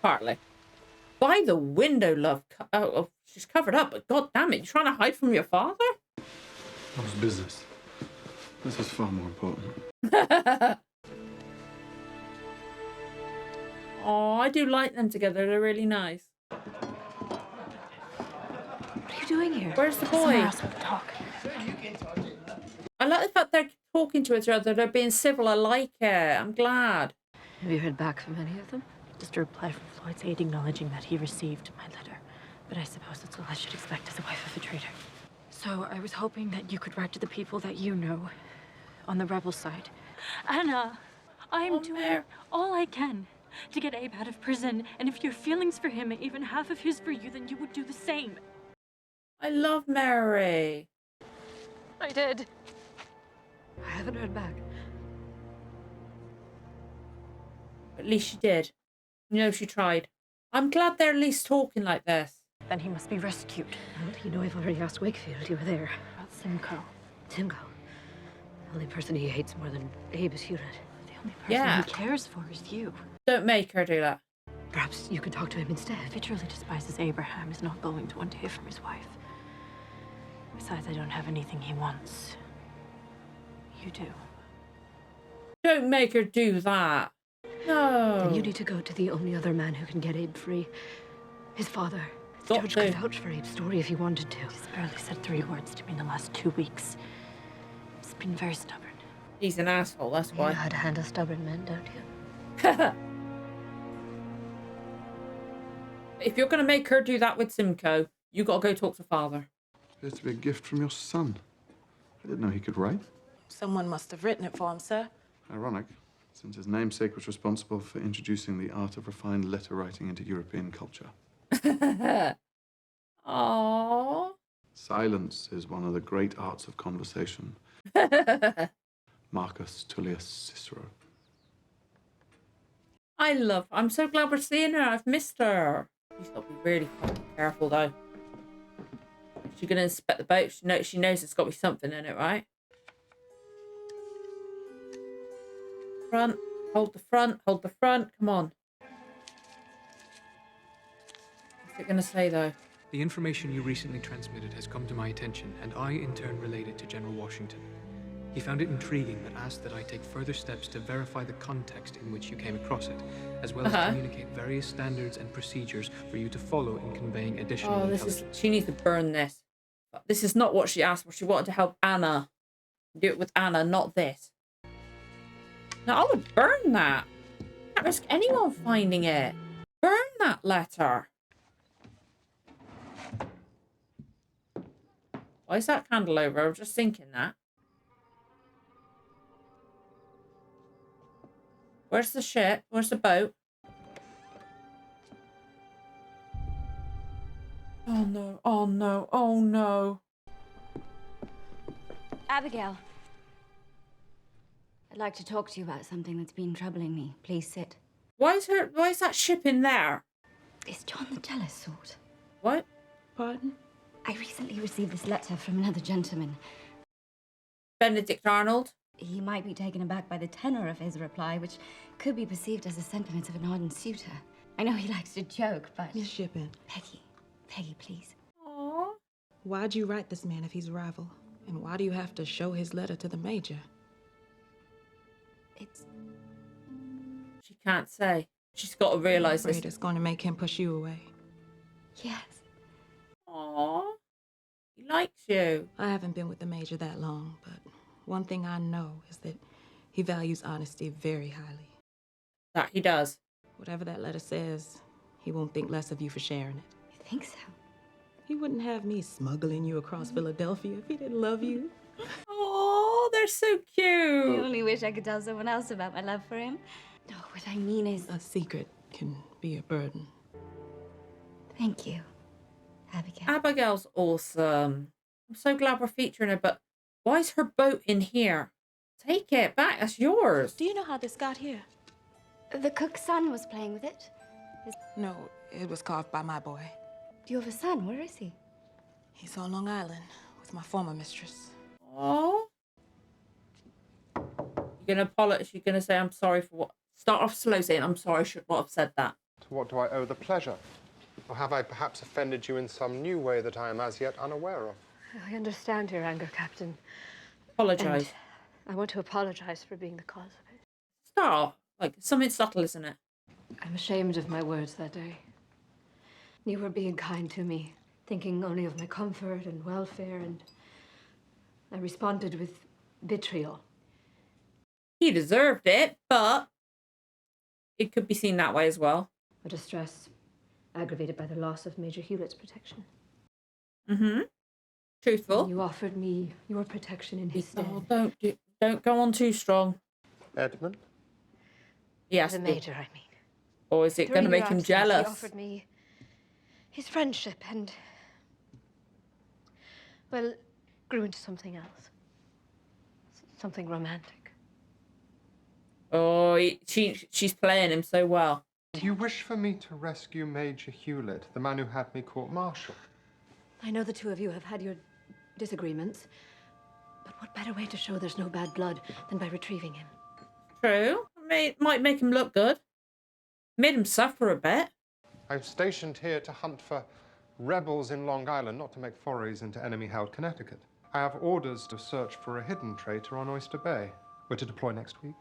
partly. By the window, love. Oh, she's covered up, but god damn it, you're trying to hide from your father? That was business. This is far more important. Oh, I do like them together. They're really nice. What are you doing here? Where's the boy? Somewhere else we can talk. I like the fact they're talking to each other. They're being civil. I like it. I'm glad. Have you heard back from any of them? Just a reply from Floyd's aide acknowledging that he received my letter. But I suppose that's all I should expect as a wife of a traitor. So I was hoping that you could write to the people that you know on the rebel side. Anna, I'm doing all I can to get Abe out of prison. And if your feelings for him, even half of his for you, then you would do the same. I love Mary. I did. I haven't heard back. At least she did. You know, she tried. I'm glad they're at least talking like this. Then he must be rescued. Well, you know, I've already asked Wakefield. You were there. About Simcoe. Simcoe? The only person he hates more than Abe is Hewlett. The only person he cares for is you. Don't make her do that. Perhaps you could talk to him instead. If he truly despises Abraham, he's not going to want to hear from his wife. Besides, I don't have anything he wants. You do. Don't make her do that. No. Then you need to go to the only other man who can get Abe free. His father. The judge could vouch for Abe's story if he wanted to. He's barely said 3 words to me in the last 2 weeks. He's been very stubborn. He's an asshole, that's why. You know how to handle stubborn men, don't you? If you're going to make her do that with Simcoe, you got to go talk to father. Appears to be a gift from your son. I didn't know he could write. Someone must have written it for him, sir. Ironic, since his namesake was responsible for introducing the art of refined letter writing into European culture. Aww. Silence is one of the great arts of conversation. Marcus Tullius Cicero. I'm so glad we're seeing her. I've missed her. She's got to be really fucking careful, though. She's going to inspect the boat. She knows there's got to be something in it, right? Front. Hold the front. Hold the front. Come on. What's it going to say, though? The information you recently transmitted has come to my attention, and I, in turn, relayed it to General Washington. He found it intriguing, but asked that I take further steps to verify the context in which you came across it, as well as communicate various standards and procedures for you to follow in conveying additional intelligence. She needs to burn this. This is not what she asked for. She wanted to help Anna. Do it with Anna, not this. Now, I would burn that. Can't risk anyone finding it. Burn that letter. Why is that candle over? I was just thinking that. Where's the ship? Where's the boat? Oh no, oh no, oh no. Abigail. I'd like to talk to you about something that's been troubling me. Please sit. Why is that ship in there? Is John the jealous sort? What? Pardon? I recently received this letter from another gentleman. Benedict Arnold? He might be taken aback by the tenor of his reply, which could be perceived as the sentiments of an ardent suitor. I know he likes to joke, but... Miss Shippen. Peggy, please. Aww. Why'd you write this man if he's a rival? And why do you have to show his letter to the Major? She can't say. She's got to realise this. It's going to make him push you away. Yes. Aww. He likes you. I haven't been with the Major that long, but one thing I know is that he values honesty very highly. That he does. Whatever that letter says, he won't think less of you for sharing it. You think so? He wouldn't have me smuggling you across Philadelphia if he didn't love you. Oh, they're so cute. I only wish I could tell someone else about my love for him. No, what I mean is... A secret can be a burden. Thank you, Abigail. Abigail's awesome. I'm so glad we're featuring her, but why is her boat in here? Take it back. That's yours. Do you know how this got here? The cook's son was playing with it. No, it was carved by my boy. Do you have a son? Where is he? He's on Long Island with my former mistress. Oh. You're gonna apologize. You're gonna say I'm sorry for what? Start off slow saying I'm sorry. I should not have said that. To what do I owe the pleasure? Or have I perhaps offended you in some new way that I am as yet unaware of? I understand your anger, Captain. Apologise. And I want to apologize for being the cause of it. Stop. Like, something subtle, isn't it? I'm ashamed of my words that day. You were being kind to me, thinking only of my comfort and welfare, and I responded with vitriol. He deserved it, but it could be seen that way as well. A distress aggravated by the loss of Major Hewlett's protection. Mm-hmm. Truthful. You offered me your protection in his stead. Oh, don't go on too strong. Edmund? Yes. The Major, I mean. Or is it going to make him jealous? He offered me his friendship and, well, grew into something else. Something romantic. Oh, she's playing him so well. Do you wish for me to rescue Major Hewlett, the man who had me court-martialed? I know the two of you have had your disagreements, but what better way to show there's no bad blood than by retrieving him? True. Might make him look good. Made him suffer a bit. I'm stationed here to hunt for rebels in Long Island, not to make forays into enemy-held Connecticut. I have orders to search for a hidden traitor on Oyster Bay. We're to deploy next week.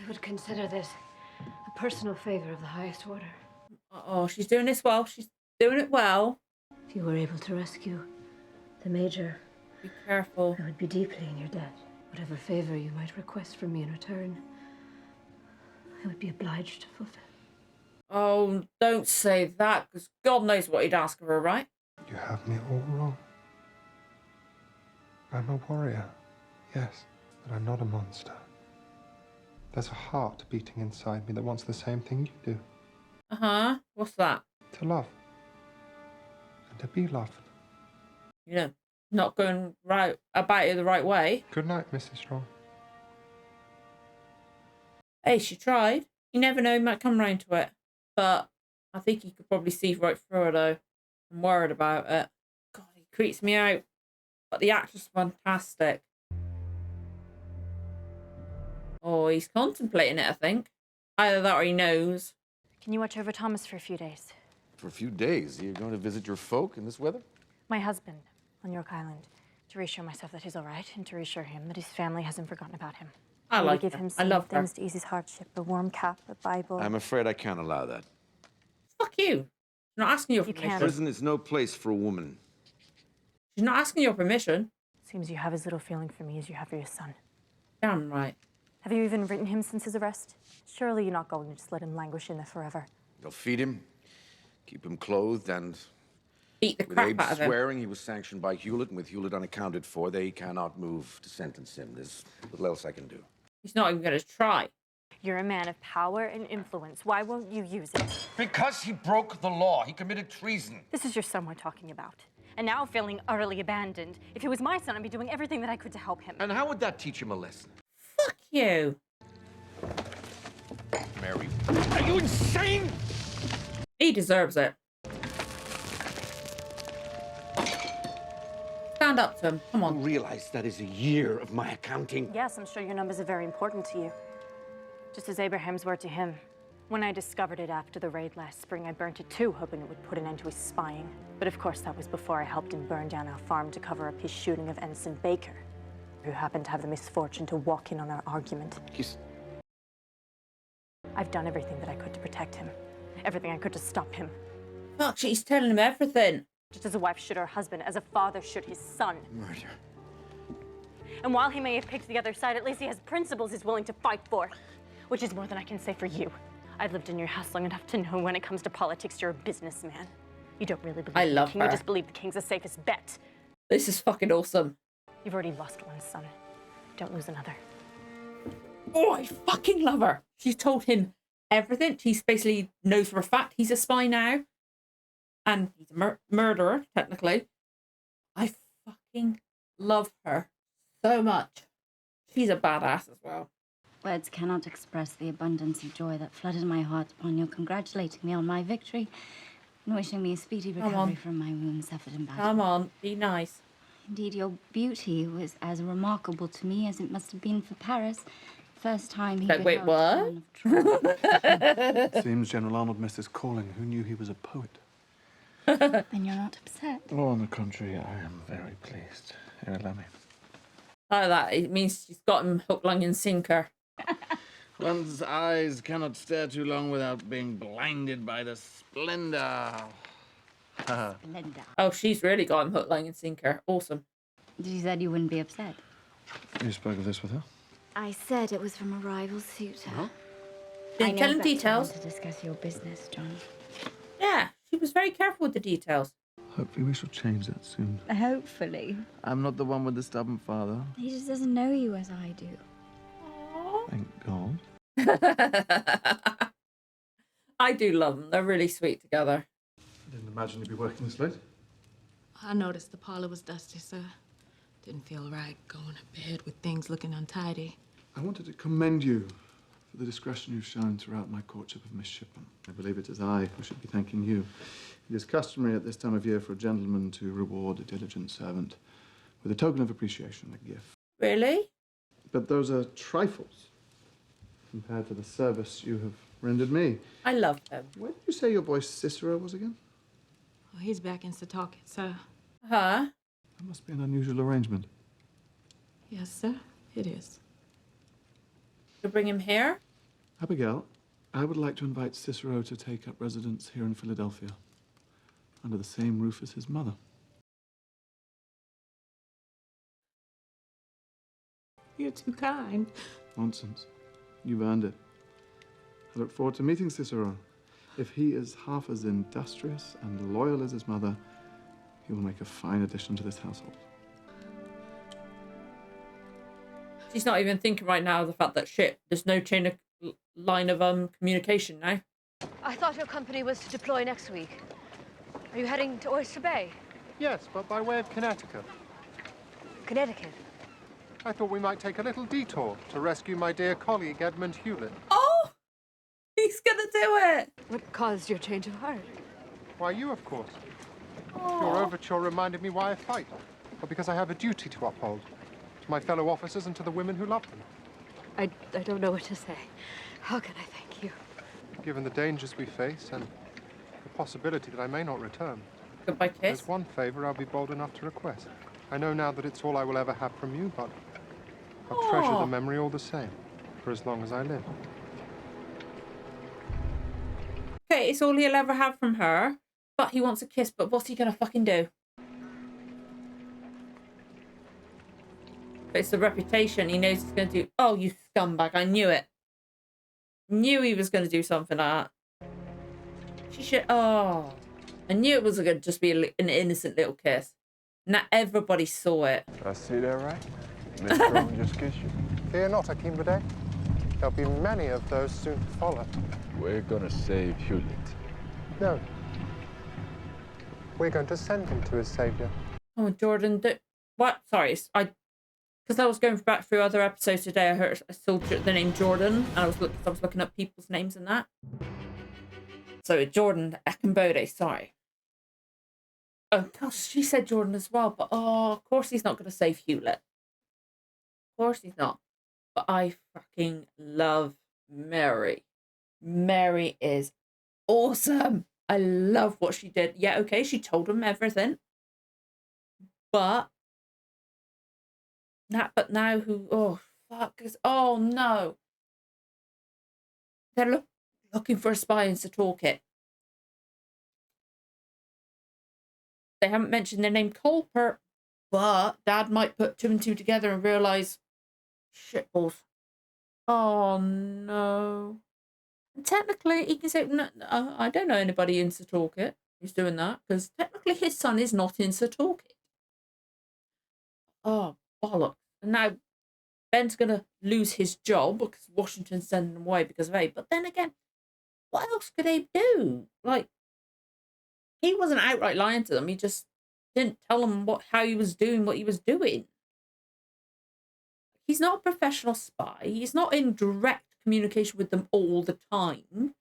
I would consider this a personal favor of the highest order. Oh, she's doing this well. She's doing it well. If you were able to rescue the Major, Be careful. I would be deeply in your debt. Whatever favor you might request from me in return, I would be obliged to fulfill. Oh, don't say that, because God knows what he'd ask of her, right? You have me all wrong. I'm a warrior, yes, but I'm not a monster. There's a heart beating inside me that wants the same thing you do. Uh-huh. What's that? To love. And to be loved. You know, not going right about it the right way. Good night, Mrs. Strong. Hey, she tried. You never know, he might come round to it. But I think he could probably see right through her, though. I'm worried about it. God, he creeps me out. But the actress is fantastic. Oh, he's contemplating it, I think. Either that or he knows. Can you watch over Thomas for a few days? For a few days? You're going to visit your folk in this weather? My husband on York Island. To reassure myself that he's all right, and to reassure him that his family hasn't forgotten about him. I like give her. him I some love her. things to ease his hardship. A warm cap, a Bible. I'm afraid I can't allow that. Fuck you. She's not asking your You permission. can't. Prison is no place for a woman. She's not asking your permission. Seems you have as little feeling for me as you have for your son. Damn right. Have you even written him since his arrest? Surely you're not going to just let him languish in there forever. They'll feed him, keep him clothed, and Beat the with crap Abe out of him. swearing he was sanctioned by Hewlett, and with Hewlett unaccounted for, they cannot move to sentence him. There's little else I can do. He's not even going to try. You're a man of power and influence. Why won't you use it? Because he broke the law. He committed treason. This is your son we're talking about. And now feeling utterly abandoned. If he was my son, I'd be doing everything that I could to help him. And how would that teach him a lesson? Fuck you. Mary. Are you insane? He deserves it. Stand up to him. Come You on. realize that is a year of my accounting? Yes, I'm sure your numbers are very important to you. Just as Abraham's were to him. When I discovered it after the raid last spring, I burnt it too, hoping it would put an end to his spying. But of course, that was before I helped him burn down our farm to cover up his shooting of Ensign Baker, who happened to have the misfortune to walk in on our argument. I've done everything that I could to protect him. Everything I could to stop him. Fuck, she's telling him everything. Just as a wife should her husband, as a father should his son. Murder. And while he may have picked the other side, at least he has principles he's willing to fight for. Which is more than I can say for you. I've lived in your house long enough to know when it comes to politics, you're a businessman. You don't really believe I in love the king, her. you just believe the king's the safest bet. This is fucking awesome. You've already lost one son. Don't lose another. Oh, I fucking love her. She's told him everything. She's basically knows for a fact he's a spy now. And he's a murderer, technically. I fucking love her so much. She's a badass as well. Words cannot express the abundance of joy that flooded my heart upon your congratulating me on my victory and wishing me a speedy recovery from my wounds suffered in battle. Come on, be nice. Indeed, your beauty was as remarkable to me as it must have been for Paris, First time he Like, wait, beheld what? the dawn of Troy. It seems General Arnold missed his calling. Who knew he was a poet? Then you're not upset. Oh, on the contrary, I am very pleased. Here, allow me. Like that, it means she's got him hook, line, and sinker. One's eyes cannot stare too long without being blinded by the splendor. Linda. Oh, she's really got him hook, line, and sinker. Awesome. You said you wouldn't be upset. You spoke of this with her? I said it was from a rival suitor. Huh? Didn't tell him details. To discuss your business, John. Yeah, she was very careful with the details. Hopefully we shall change that soon. Hopefully. I'm not the one with the stubborn father. He just doesn't know you as I do. Thank God. I do love them. They're really sweet together. I didn't imagine you'd be working this late. I noticed the parlor was dusty, sir. Didn't feel right going to bed with things looking untidy. I wanted to commend you for the discretion you've shown throughout my courtship of Miss Shipman. I believe it is I who should be thanking you. It is customary at this time of year for a gentleman to reward a diligent servant with a token of appreciation, a gift. Really? But those are trifles compared to the service you have rendered me. I love him. Where did you say your boy Cicero was again? Oh, he's back in Setauket, sir. Huh? That must be an unusual arrangement. Yes, sir, it is. To bring him here? Abigail, I would like to invite Cicero to take up residence here in Philadelphia, under the same roof as his mother. You're too kind. Nonsense. You've earned it. I look forward to meeting Cicero. If he is half as industrious and loyal as his mother, he will make a fine addition to this household. She's not even thinking right now of the fact that there's no chain of line of communication now. I thought your company was to deploy next week. Are you heading to Oyster Bay? Yes, but by way of Connecticut. Connecticut? I thought we might take a little detour to rescue my dear colleague, Edmund Hewlett. Oh! He's gonna do it! What caused your change of heart? Why, you, of course. Aww. Your overture reminded me why I fight. Or because I have a duty to uphold. To my fellow officers and to the women who love them. I don't know what to say. How can I thank you? Given the dangers we face and the possibility that I may not return. Goodbye, kiss. There's one favor I'll be bold enough to request. I know now that it's all I will ever have from you, but I'll treasure the memory all the same, for as long as I live. Okay, it's all he'll ever have from her, but he wants a kiss, but what's he gonna fucking do? But it's the reputation. He knows he's gonna do. Oh, you scumbag. I knew it. Knew he was gonna do something like that. She should. Oh. I knew it was gonna just be an innocent little kiss. Now everybody saw it. Did I see that right? Miss Rowan just kissed you. Fear not, Hakim Bidet. There'll be many of those soon to follow. We're gonna save Hewlett. No. We're going to send him to his savior. Oh, Jordan. What? Sorry, because I was going back through other episodes today. I saw the name Jordan, and I was looking up people's names and that. So Jordan Akambode. Sorry. Oh gosh, she said Jordan as well, but of course he's not going to save Hewlett. Of course he's not. But I fucking love Mary. Mary is awesome. I love what she did. Yeah, okay, she told him everything. But now who? Oh fuck! Oh no! They're looking for a spy in Setauket. They haven't mentioned their name, Culper, but Dad might put two and two together and realise, shitballs. Oh no! And technically, he can say, no, I don't know anybody in Setauket who's doing that, because technically his son is not in Setauket. Oh, bollocks. And now Ben's going to lose his job because Washington's sending him away because of Abe. But then again, what else could Abe do? Like, he wasn't outright lying to them. He just didn't tell them how he was doing what he was doing. He's not a professional spy. He's not in direct communication with them all the time.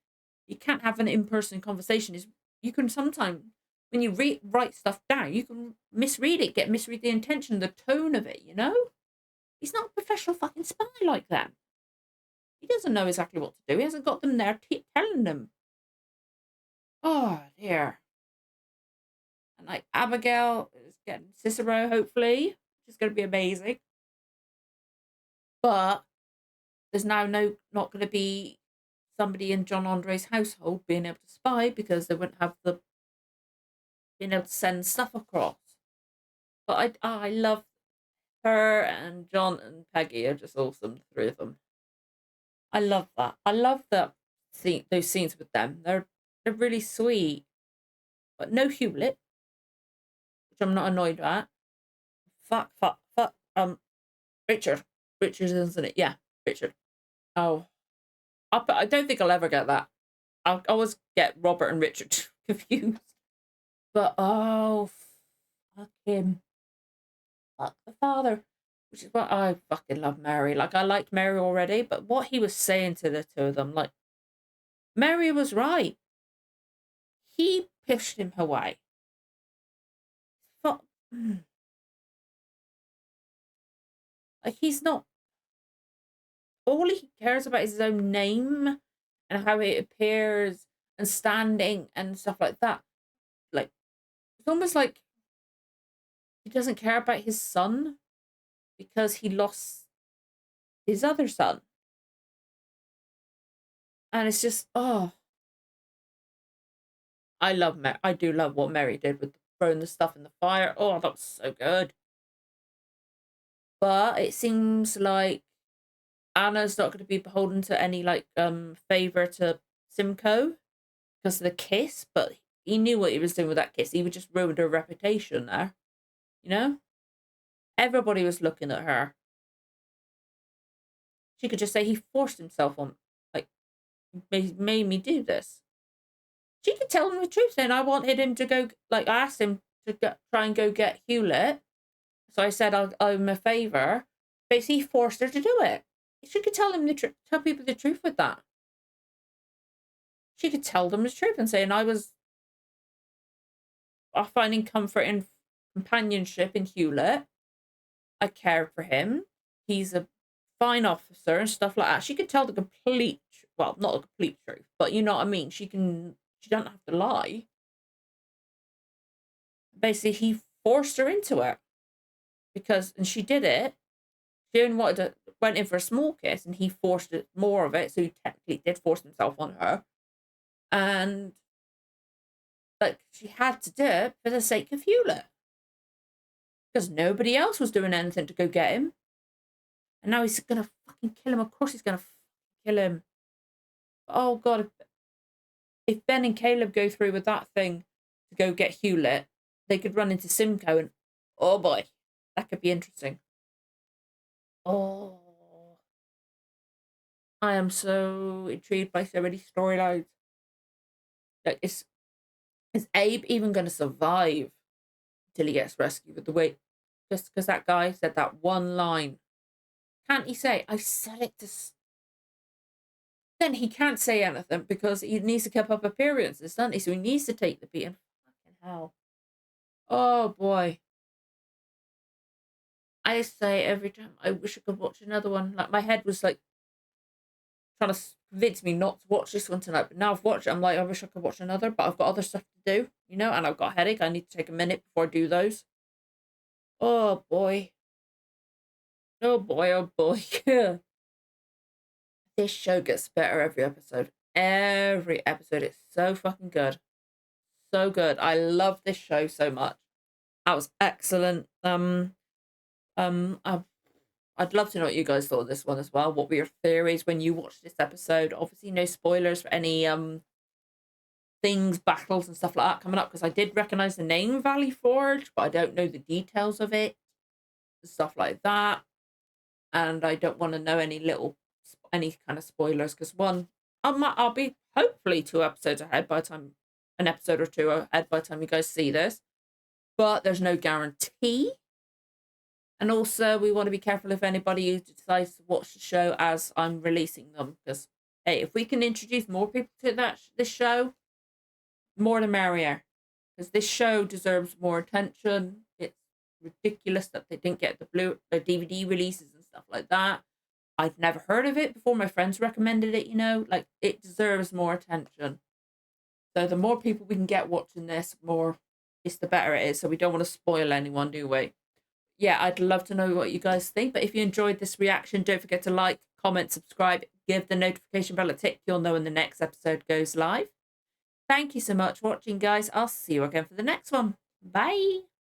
You can't have an in-person conversation. You can sometimes, when you write stuff down, you can misread it, misread the intention, the tone of it, you know? He's not a professional fucking spy like that. He doesn't know exactly what to do. He hasn't got them there telling them. Oh, dear. And like Abigail is getting Cicero, hopefully, which is going to be amazing. But there's now not going to be somebody in John Andre's household being able to spy because they wouldn't have the being able to send stuff across. But I love her, and John and Peggy are just awesome, the three of them. I love that. I love those scenes with them. They're really sweet. But no Hewlett, which I'm not annoyed at. Fuck. Richard. Richard, isn't it? Yeah, Richard. Oh. I don't think I'll ever get that. I'll always get Robert and Richard confused. But, oh, fuck him. Fuck the father. Which is why I fucking love Mary. Like, I liked Mary already, but what he was saying to the two of them, like, Mary was right. He pushed him away. Fuck. Like, he's not... All he cares about is his own name and how it appears and standing and stuff like that. Like, it's almost like he doesn't care about his son because he lost his other son. And it's just, oh. I do love what Mary did with throwing the stuff in the fire. Oh, that was so good. But it seems like Anna's not going to be beholden to any, like, favour to Simcoe because of the kiss, but he knew what he was doing with that kiss. He would just ruined her reputation there. You know? Everybody was looking at her. She could just say he forced himself on, like, made me do this. She could tell him the truth then. I wanted him to go, like, I asked him to try and go get Hewlett. So I said, I'll him a favour. But he forced her to do it. She could tell him tell people the truth with that. She could tell them the truth and say, and I was finding comfort in companionship in Hewlett. I cared for him. He's a fine officer and stuff like that. She could tell the complete, well, not the complete truth, but you know what I mean. She doesn't have to lie. Basically, he forced her into it and she did it. She only went in for a small kiss, and he forced more of it, so he technically did force himself on her. And, like, she had to do it for the sake of Hewlett. Because nobody else was doing anything to go get him. And now he's going to fucking kill him. Of course he's going to kill him. Oh, God. If Ben and Caleb go through with that thing to go get Hewlett, they could run into Simcoe, and, oh, boy, that could be interesting. Oh, I am so intrigued by so many storylines. Like, is Abe even going to survive until he gets rescued with the weight? Just because that guy said that one line. Can't he say, I said it to... Then he can't say anything because he needs to keep up appearances, doesn't he? So he needs to take the beating. Fucking hell. Oh, boy. I say every time, I wish I could watch another one. Like, my head was, like, trying to convince me not to watch this one tonight. But now I've watched it, I'm like, I wish I could watch another. But I've got other stuff to do, you know? And I've got a headache. I need to take a minute before I do those. Oh, boy. Oh, boy. Oh, boy. This show gets better every episode. Every episode. It's so fucking good. So good. I love this show so much. That was excellent. I'd love to know what you guys thought of this one as well. What were your theories when you watched this episode? Obviously, no spoilers for any things, battles, and stuff like that coming up, because I did recognize the name Valley Forge, but I don't know the details of it, stuff like that. And I don't want to know any kind of spoilers, because one, I'll be hopefully 2 episodes ahead by the time, an episode or 2 ahead by the time you guys see this, but there's no guarantee. And also, we want to be careful if anybody decides to watch the show as I'm releasing them. Because, hey, if we can introduce more people to this show, more the merrier. Because this show deserves more attention. It's ridiculous that they didn't get the DVD releases and stuff like that. I'd never heard of it before. My friends recommended it, you know, like it deserves more attention. So the more people we can get watching this, more it's the better it is. So we don't want to spoil anyone, do we? Yeah, I'd love to know what you guys think. But if you enjoyed this reaction, don't forget to like, comment, subscribe, give the notification bell a tick. You'll know when the next episode goes live. Thank you so much for watching, guys. I'll see you again for the next one. Bye.